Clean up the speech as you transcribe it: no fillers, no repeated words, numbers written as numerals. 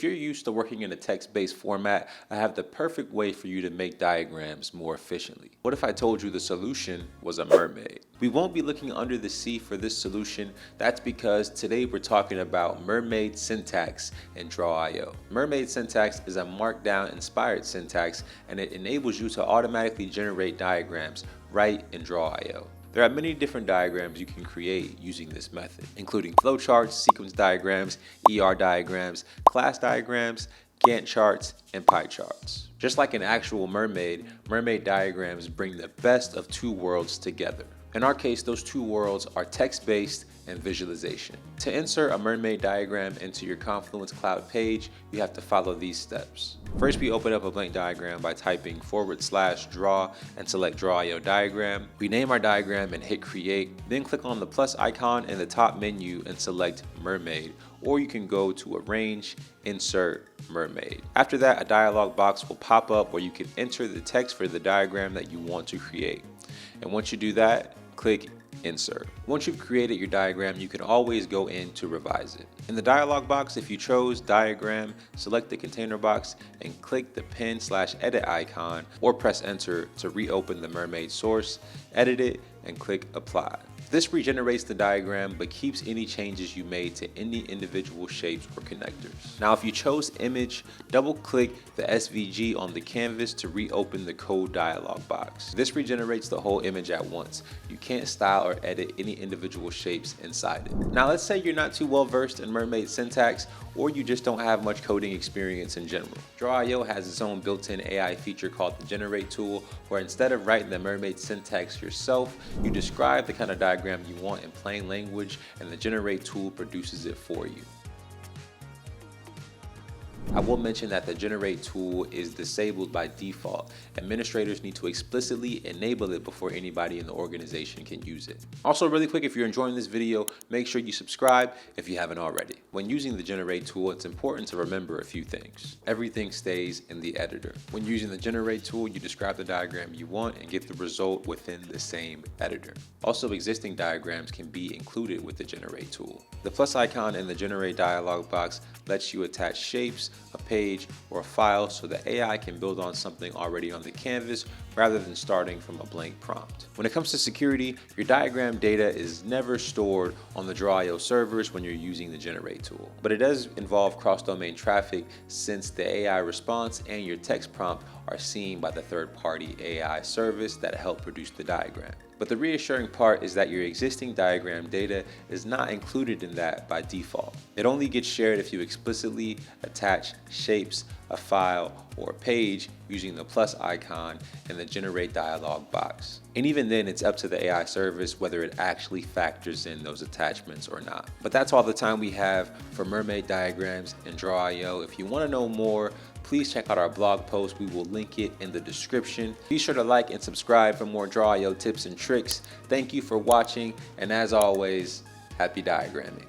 you're used to working in a text-based format, I have the perfect way for you to make diagrams more efficiently. What if I told you the solution was a mermaid? We won't be looking under the sea for this solution. That's because today we're talking about Mermaid syntax and draw.io. Mermaid syntax is a markdown inspired syntax, and it enables you to automatically generate diagrams right in draw.io. There are many different diagrams you can create using this method, including flowcharts, sequence diagrams, ER diagrams, class diagrams, Gantt charts, and pie charts. Just like an actual mermaid, mermaid diagrams bring the best of two worlds together. In our case, those two worlds are text-based and visualization. To insert a mermaid diagram into your Confluence Cloud page, you have to follow these steps. First, we open up a blank diagram by typing /draw and select drawio diagram. We name our diagram and hit create, then click on the plus icon in the top menu and select mermaid, or you can go to arrange, insert, mermaid. After that, a dialog box will pop up where you can enter the text for the diagram that you want to create. And once you do that, click insert. Once you've created your diagram, you can always go in to revise it. In the dialog box, if you chose diagram, select the container box and click the pen/edit icon, or press enter to reopen the mermaid source, edit it, and click apply. This regenerates the diagram but keeps any changes you made to any individual shapes or connectors. Now, if you chose image, double click the SVG on the canvas to reopen the code dialog box. This regenerates the whole image at once. You can't style or edit any individual shapes inside it. Now, let's say you're not too well versed in mermaid syntax, or you just don't have much coding experience in general. Draw.io has its own built-in AI feature called the generate tool, where instead of writing the mermaid syntax yourself, you describe the kind of diagram you want in plain language, and the generate tool produces it for you. I will mention that the generate tool is disabled by default. Administrators need to explicitly enable it before anybody in the organization can use it. Also, really quick, if you're enjoying this video, make sure you subscribe if you haven't already. When using the generate tool, it's important to remember a few things. Everything stays in the editor. When using the generate tool, you describe the diagram you want and get the result within the same editor. Also, existing diagrams can be included with the generate tool. The plus icon in the generate dialog box lets you attach shapes, a page, or a file so the AI can build on something already on the canvas rather than starting from a blank prompt. When it comes to security, your diagram data is never stored on the Draw.io servers when you're using the generate tool. But it does involve cross-domain traffic, since the AI response and your text prompt are seen by the third-party AI service that help produce the diagram. But the reassuring part is that your existing diagram data is not included in that by default. It only gets shared if you explicitly attach shapes, a file, or a page using the plus icon in the generate dialog box. And even then, it's up to the AI service whether it actually factors in those attachments or not. But that's all the time we have for mermaid diagrams and Draw.io. If you want to know more, please check out our blog post. We will link it in the description. Be sure to like and subscribe for more Draw.io tips and tricks. Thank you for watching, and as always, happy diagramming.